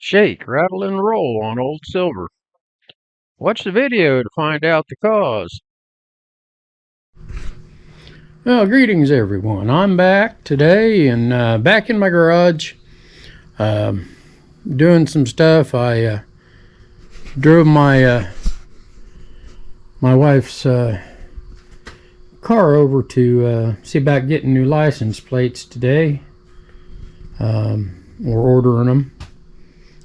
Shake, rattle, and roll on old silver. Watch the video to find out the cause. Well, greetings everyone. I'm back today and back in my garage doing some stuff. I drove my wife's car over to see about getting new license plates today. We're ordering them.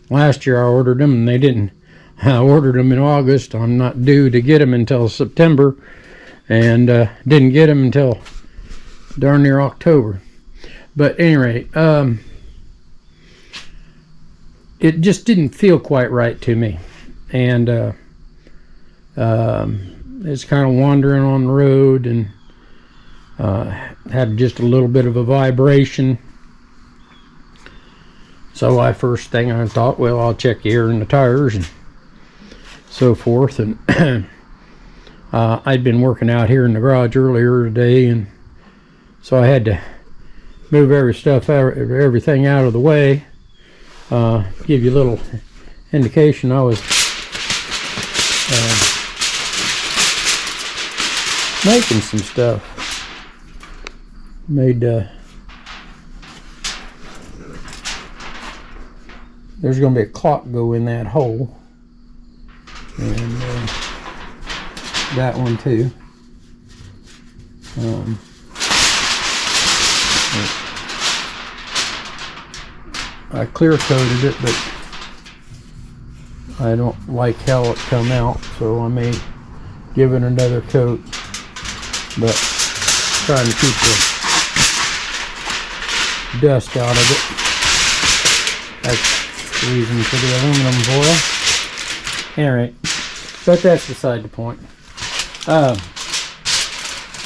Last year I ordered them and they didn't. I ordered them in August. I'm not due to get them until September, and didn't get them until darn near October. But at any rate, it just didn't feel quite right to me, and it's kind of wandering on the road and had just a little bit of a vibration. So first thing I thought, well, I'll check the air in the tires and so forth. And I'd been working out here in the garage earlier today, and so I had to move everything out of the way. Give you a little indication. I was making some stuff. Made there's going to be a clock go in that hole, and that one too. I clear coated it, but I don't like how it come out, so I may give it another coat, but trying to keep the dust out of it. That's the reason for the aluminum foil. Alright, but that's beside the point.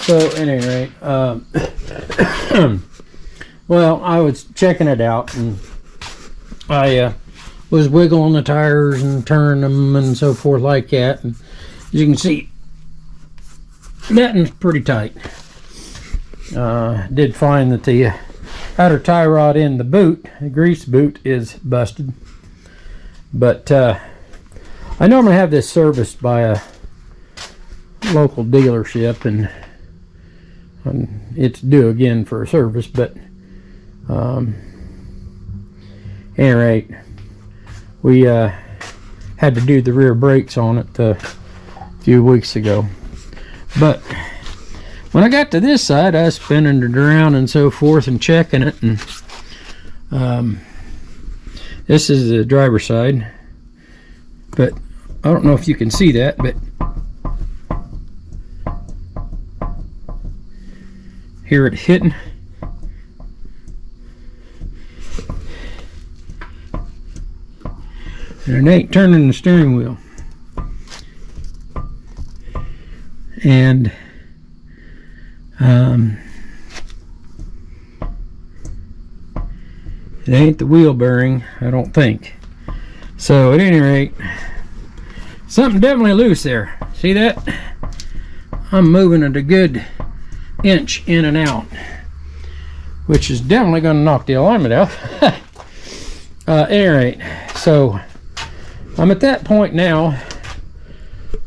So at any rate, well, I was checking it out, and I was wiggling the tires and turning them and so forth like that, and as you can see, that one's pretty tight. Did find that the outer tie rod in the boot, the grease boot, is busted, but I normally have this serviced by a local dealership, and it's due again for a service. But anyway, we had to do the rear brakes on it a few weeks ago. But when I got to this side, I was spinning it around and so forth and checking it, and this is the driver's side, but I don't know if you can see that, but hear it hitting. And it ain't turning the steering wheel. And it ain't the wheel bearing, I don't think. So at any rate, something definitely loose there. See that? I'm moving it a good inch in and out, which is definitely going to knock the alignment out. At any rate, so I'm at that point now.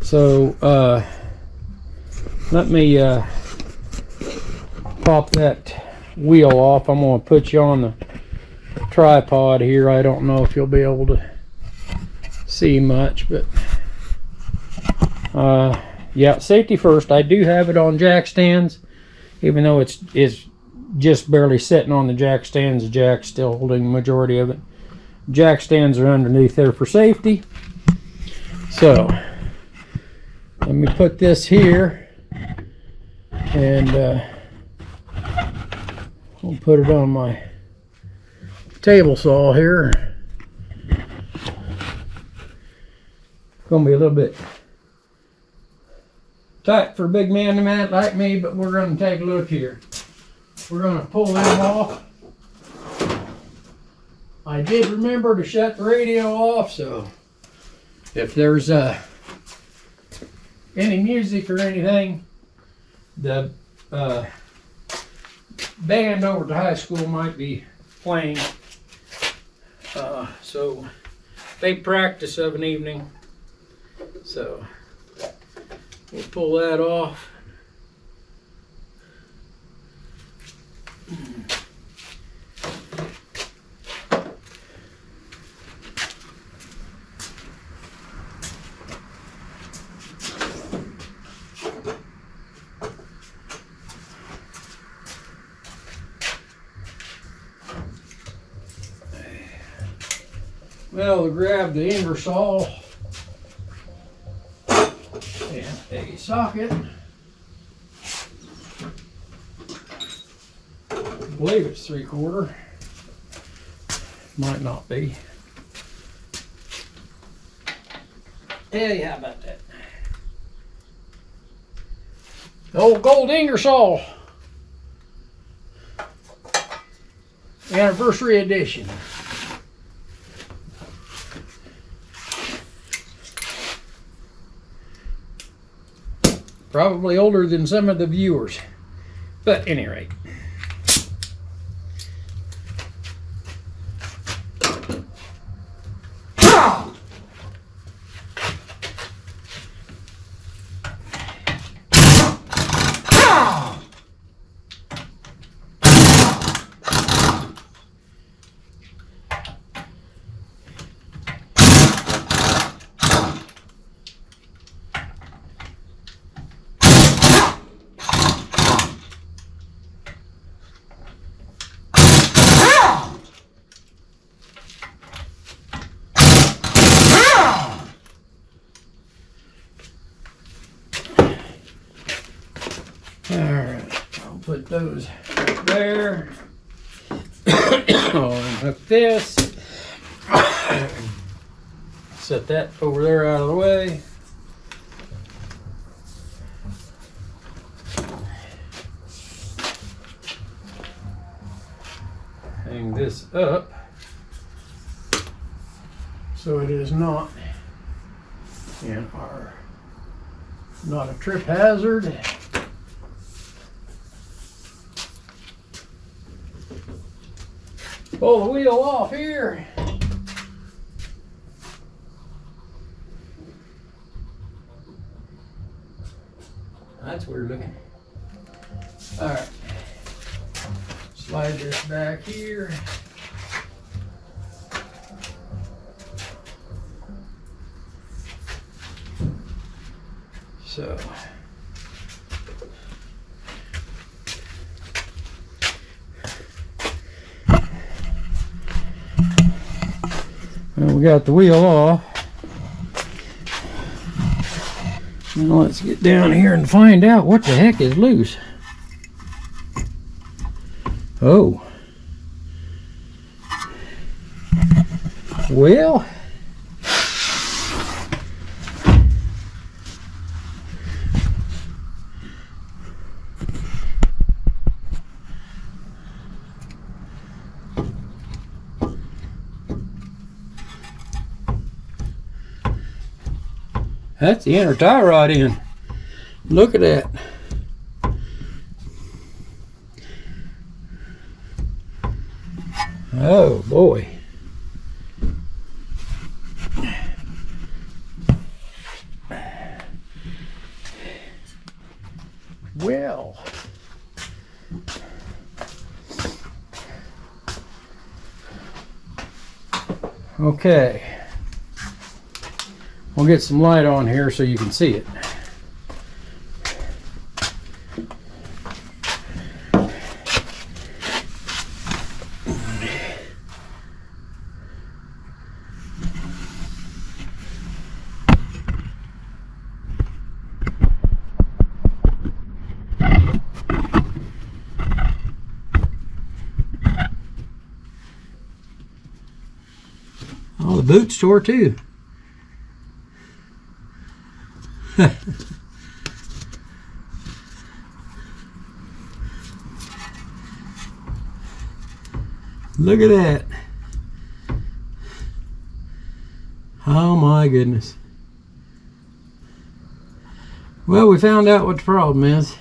So let me pop that wheel off. I'm going to put you on the tripod here. I don't know if you'll be able to see much, but yeah, safety first. I do have it on jack stands, even though it's just barely sitting on the jack stands. The jack's still holding the majority of it. Jack stands are underneath there for safety. So let me put this here, and I'll put it on my table saw here. Gonna be a little bit tight for a big man like me, but we're gonna take a look here. We're gonna pull them off. I did remember to shut the radio off, so if there's any music or anything, the band over at the high school might be playing. So they practice of an evening. So we'll pull that off. Well, we'll grab the Ingersoll and a socket. I believe it's 3/4. Might not be. Yeah, how about that? The old gold Ingersoll anniversary edition. Probably older than some of the viewers, but at any rate. Alright, I'll put those there. I'll unhook this. Set that over there out of the way. Hang this up so it is not not a trip hazard. Pull the wheel off here. That's weird looking. All right. Slide this back here. So. Well, we got the wheel off. Now let's get down here and find out what the heck is loose. Oh. Well. That's the inner tie rod in. Look at that. Oh boy. Well. Okay. We'll get some light on here so you can see it. Oh, the boot's tore too. Look at that. Oh my goodness. Well, we found out what the problem is.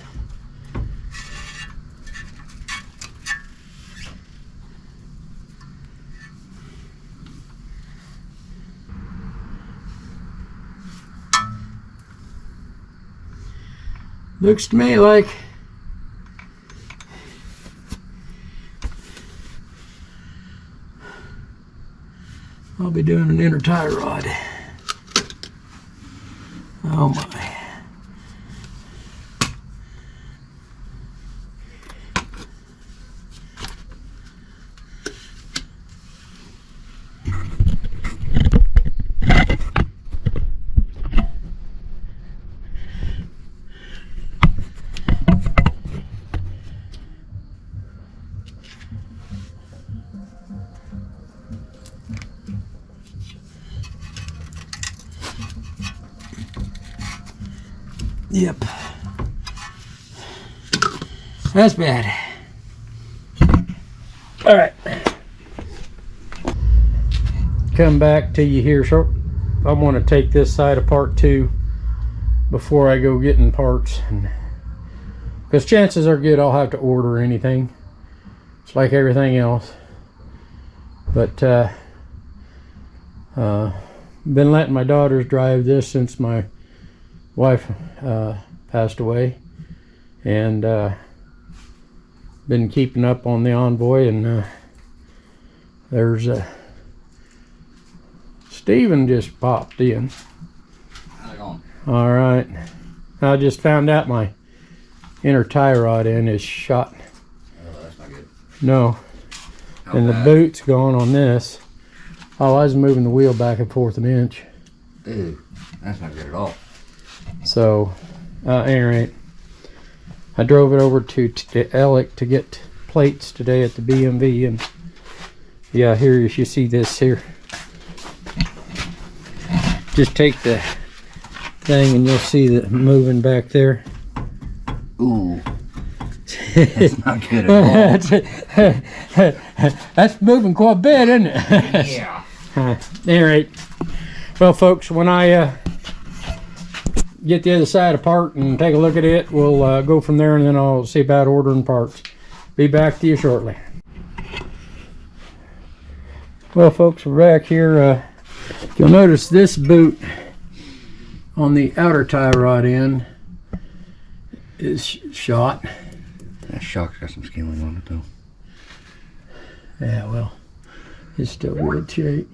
Looks to me like I'll be doing an inner tie rod. Oh my. Yep. That's bad. All right. Come back to you here short. I want to take this side apart too before I go getting parts, because chances are good I'll have to order anything. It's like everything else. But been letting my daughters drive this since my wife passed away, and been keeping up on the Envoy, and there's Steven just popped in. How's it going? All right, I just found out my inner tie rod end is shot. Oh, that's not good. No. How And bad? the boot's gone on this. Oh, I was moving the wheel back and forth an inch. Dude, that's not good at all. So, anyway, I drove it over to Ellick to get plates today at the BMV, and yeah, here you should see this here. Just take the thing and you'll see that moving back there. Ooh. That's not good at all. That's moving quite a bit, isn't it? Yeah. Anyway, well, folks, when I get the other side apart and take a look at it, we'll go from there, and then I'll see about ordering parts. Be back to you shortly. Well, folks, we're back here. You'll notice this boot on the outer tie rod end is shot. That shock's got some scaling on it, though. Yeah, well, it's still good shape.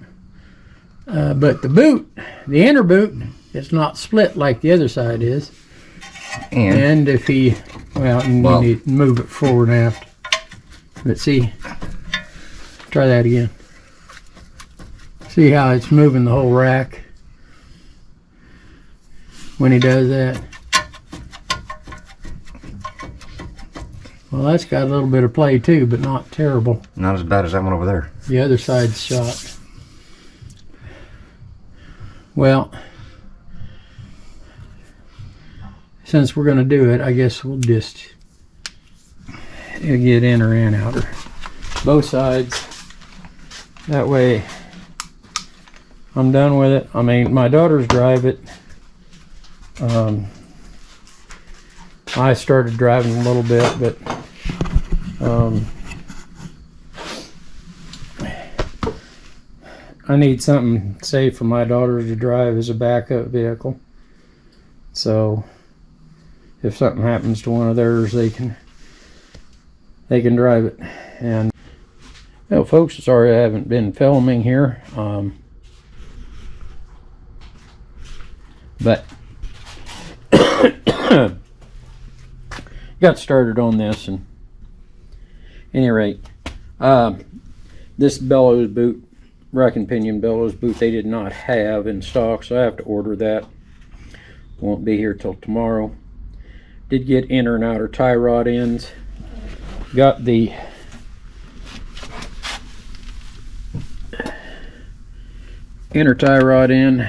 But the boot, the inner boot, it's not split like the other side is. And if he, well, you need to move it forward and aft. But see, try that again. See how it's moving the whole rack when he does that? Well, that's got a little bit of play too, but not terrible. Not as bad as that one over there. The other side's shot. Well, since we're going to do it, I guess we'll just get inner and outer. Both sides. That way I'm done with it. I mean, my daughters drive it. I started driving a little bit, but I need something safe for my daughters to drive as a backup vehicle. So if something happens to one of theirs, they can drive it. And well, folks, sorry I haven't been filming here, but got started on this, and any rate, this bellows boot, rack and pinion bellows boot, they did not have in stock, so I have to order that. Won't be here till tomorrow. Did get inner and outer tie rod ends. Got the inner tie rod end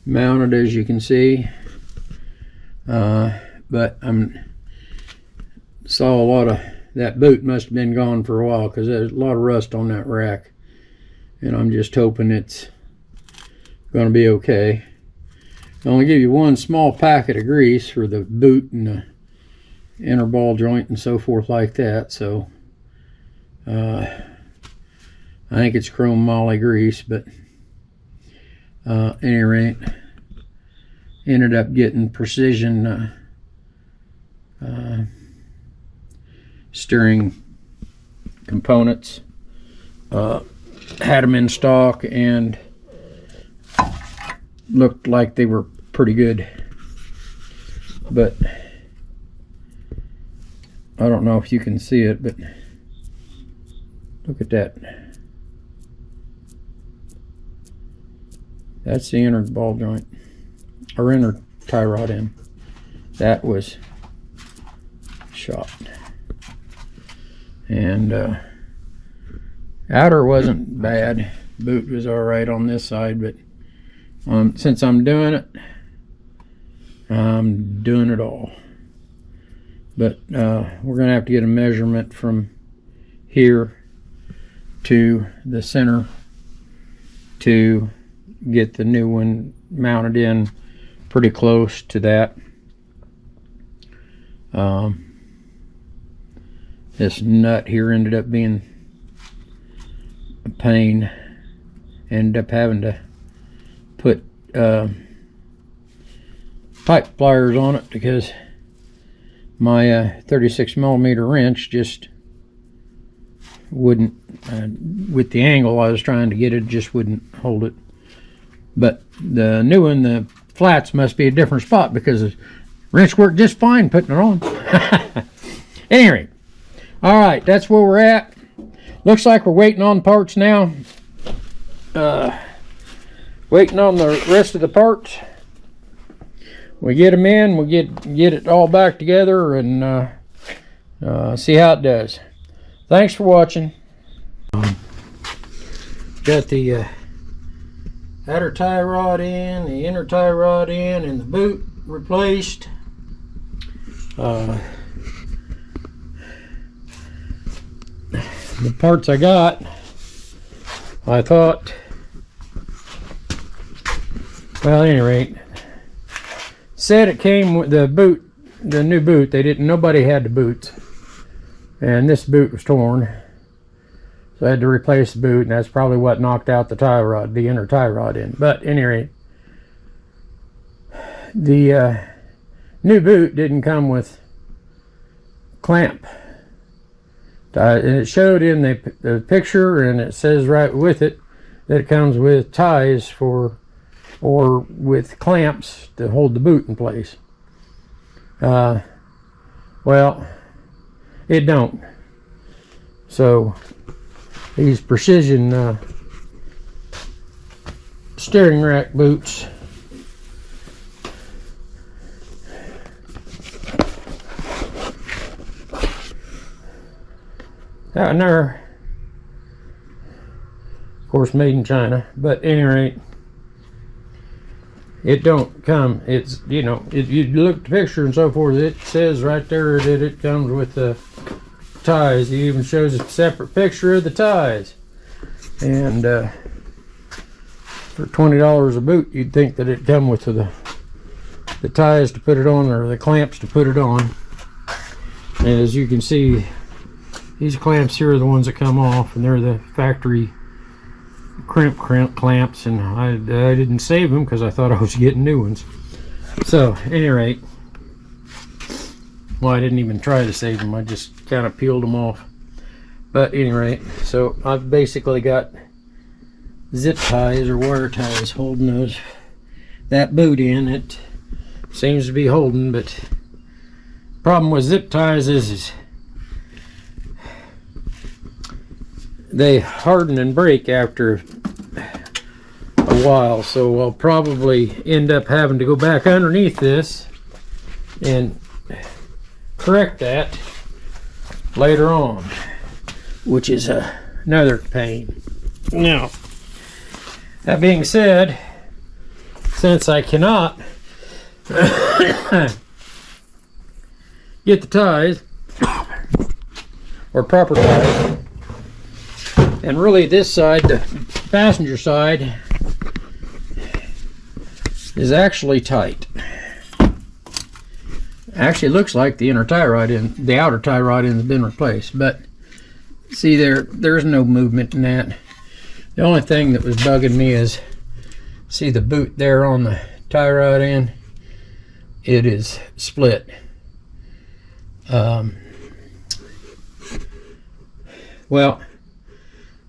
mounted, as you can see, but saw a lot of that boot must have been gone for a while, because there's a lot of rust on that rack, and I'm just hoping it's going to be okay. I only give you one small packet of grease for the boot and the inner ball joint and so forth like that, so I think it's chrome moly grease, but any rate, ended up getting precision steering components. Had them in stock and looked like they were pretty good, but I don't know if you can see it, but look at that. That's the inner ball joint, or inner tie rod end. That was shot. And outer wasn't bad. Boot was alright on this side, but since I'm doing it all. But we're going to have to get a measurement from here to the center to get the new one mounted in pretty close to that. This nut here ended up being a pain. Ended up having to put pipe pliers on it because my 36 millimeter wrench just wouldn't, with the angle I was trying to get it, just wouldn't hold it. But the new one, the flats must be a different spot because the wrench worked just fine putting it on. Anyway, all right, that's where we're at. Looks like we're waiting on parts now. Waiting on the rest of the parts. We get them in, we get it all back together, and see how it does. Thanks for watching. Got the outer tie rod in, the inner tie rod in, and the boot replaced. The parts I got, I thought, well, at any rate, said it came with the boot, the new boot. Nobody had the boots, and this boot was torn, so I had to replace the boot, and that's probably what knocked out the tie rod, the inner tie rod in. But at any rate, the new boot didn't come with clamp. And it showed in the picture, and it says right with it that it comes with ties or with clamps to hold the boot in place. Well, it don't. So these precision steering rack boots and they're of course made in China, but at any rate, it don't come, it's, you know, if you look at the picture and so forth, it says right there that it comes with the ties. It even shows a separate picture of the ties. And for $20 a boot, you'd think that it'd come with the ties to put it on, or the clamps to put it on. And as you can see, these clamps here are the ones that come off, and they're the factory crimp clamps, and I didn't save them because I thought I was getting new ones. So at any rate, well, I didn't even try to save them, I just kind of peeled them off. But at any rate, so I've basically got zip ties or wire ties holding that boot in. It seems to be holding, but problem with zip ties is they harden and break after a while, so I'll probably end up having to go back underneath this and correct that later on, which is another pain. Now, that being said, since I cannot get the ties or proper ties, and really this side, the passenger side, is actually tight. Actually looks like the inner tie rod in, the outer tie rod in has been replaced, but see, there's no movement in that. The only thing that was bugging me is, see the boot there on the tie rod end? it is split. Well,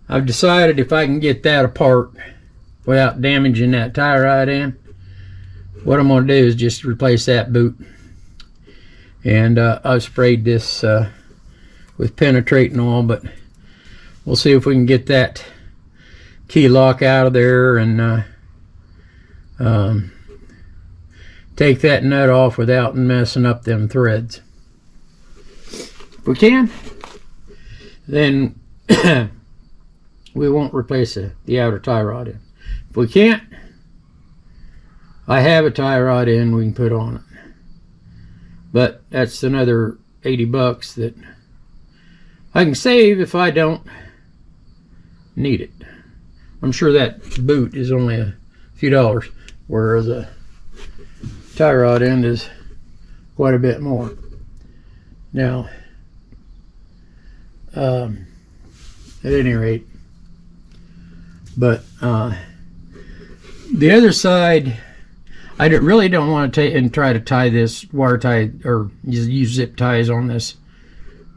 I've decided if I can get that apart without damaging that tie rod end, what I'm going to do is just replace that boot. And I've sprayed this with penetrating oil, but we'll see if we can get that key lock out of there and take that nut off without messing up them threads. If we can, then we won't replace the outer tie rod end. If we can't, I have a tie rod end we can put on it. But that's another 80 bucks that I can save if I don't need it. I'm sure that boot is only a few dollars, whereas a tie rod end is quite a bit more. Now, at any rate, but the other side, I really don't want to take and try to tie this wire tie or use zip ties on this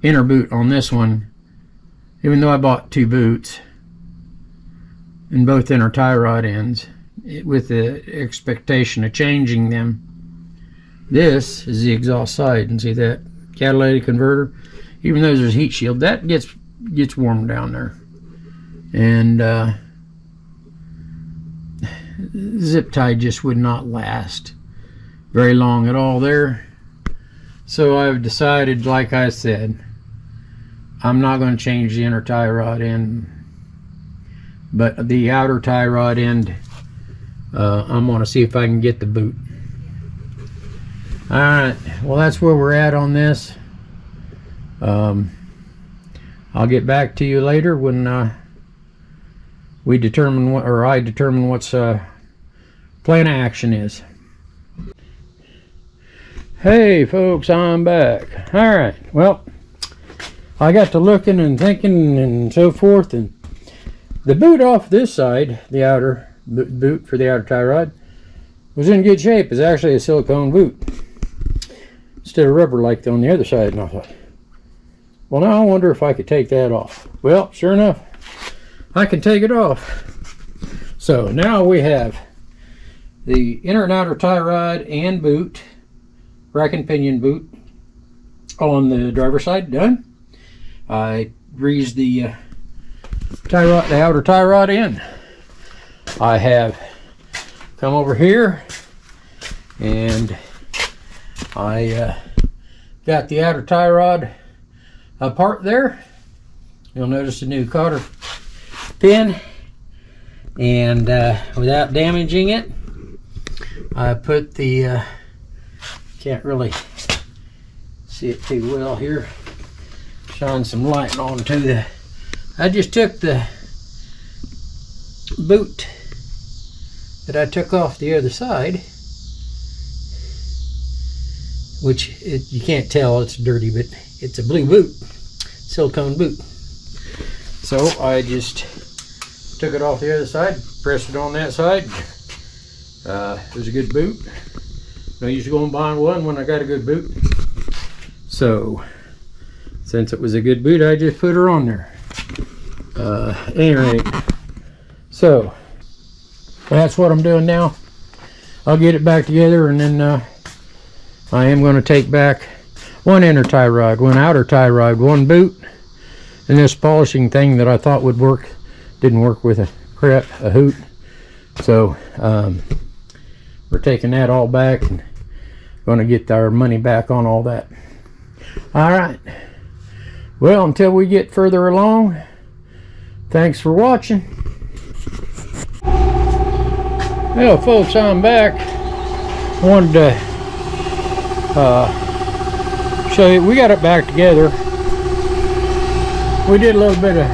inner boot on this one, even though I bought two boots and both inner tie rod ends with the expectation of changing them. This is the exhaust side, and see that catalytic converter, even though there's a heat shield, that gets warm down there, and zip tie just would not last very long at all there. So I've decided, like I said, I'm not going to change the inner tie rod end, but the outer tie rod end, I'm going to see if I can get the boot. Alright, well, that's where we're at on this. I'll get back to you later when we determine what, or I determine what's plan of action is. Hey folks, I'm back. Alright, well, I got to looking and thinking and so forth, and the boot off this side, the outer boot for the outer tie rod, was in good shape. It's actually a silicone boot instead of rubber like on the other side. And I thought, well, now I wonder if I could take that off. Well, sure enough, I can take it off. So now we have the inner and outer tie rod and boot, rack and pinion boot, on the driver's side done. I greased the tie rod, the outer tie rod in. I have come over here and I got the outer tie rod apart there. You'll notice a new cotter pin, and without damaging it, I put the can't really see it too well here, shine some light onto the, I just took the boot that I took off the other side, which you can't tell, it's dirty, but it's a blue boot, silicone boot. So I just took it off the other side, pressed it on that side. It was a good boot. No use going buying one when I got a good boot. So since it was a good boot, I just put her on there. Anyway, so that's what I'm doing now. I'll get it back together, and then I am going to take back one inner tie rod, one outer tie rod, one boot, and this polishing thing that I thought would work didn't work with a hoot. So we're taking that all back and going to get our money back on all that. All right. Well, until we get further along, thanks for watching. Well, folks, I'm back. Wanted to show you, we got it back together. We did a little bit of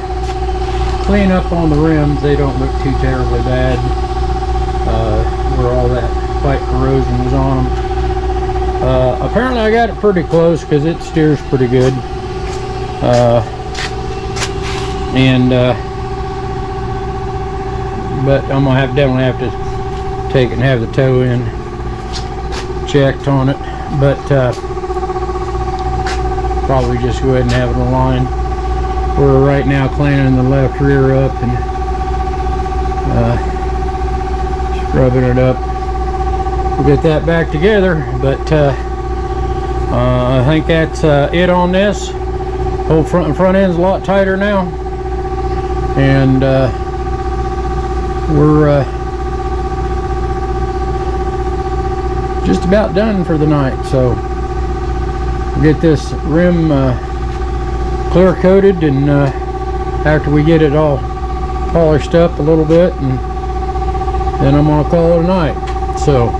clean up on the rims. They don't look too terribly bad, where all that white corrosion was on them. Apparently I got it pretty close because it steers pretty good. But I'm gonna definitely have to take it and have the toe in checked on it, but probably just go ahead and have it aligned. We're right now cleaning the left rear up and scrubbing it up. We'll get that back together, but I think that's it on this. Whole front end's a lot tighter now, and we're just about done for the night. So we'll get this rim clear coated, and after we get it all polished up a little bit, and then I'm gonna call it a night. So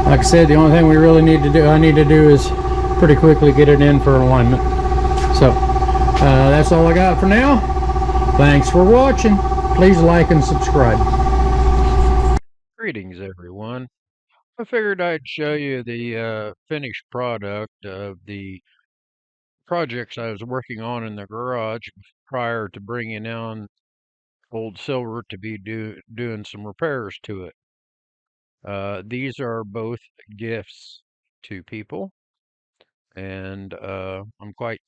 like I said, the only thing we really need to do, I need to do, is pretty quickly get it in for alignment. So that's all I got for now. Thanks for watching. Please like and subscribe. Greetings, everyone. I figured I'd show you the finished product of the projects I was working on in the garage prior to bringing on old silver to be doing some repairs to it. These are both gifts to people, and I'm quite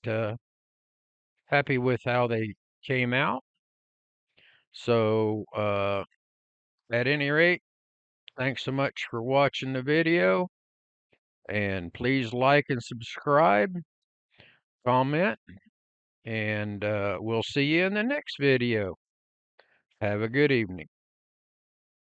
happy with how they came out. So at any rate, thanks so much for watching the video, and please like and subscribe, comment, and we'll see you in the next video. Have a good evening.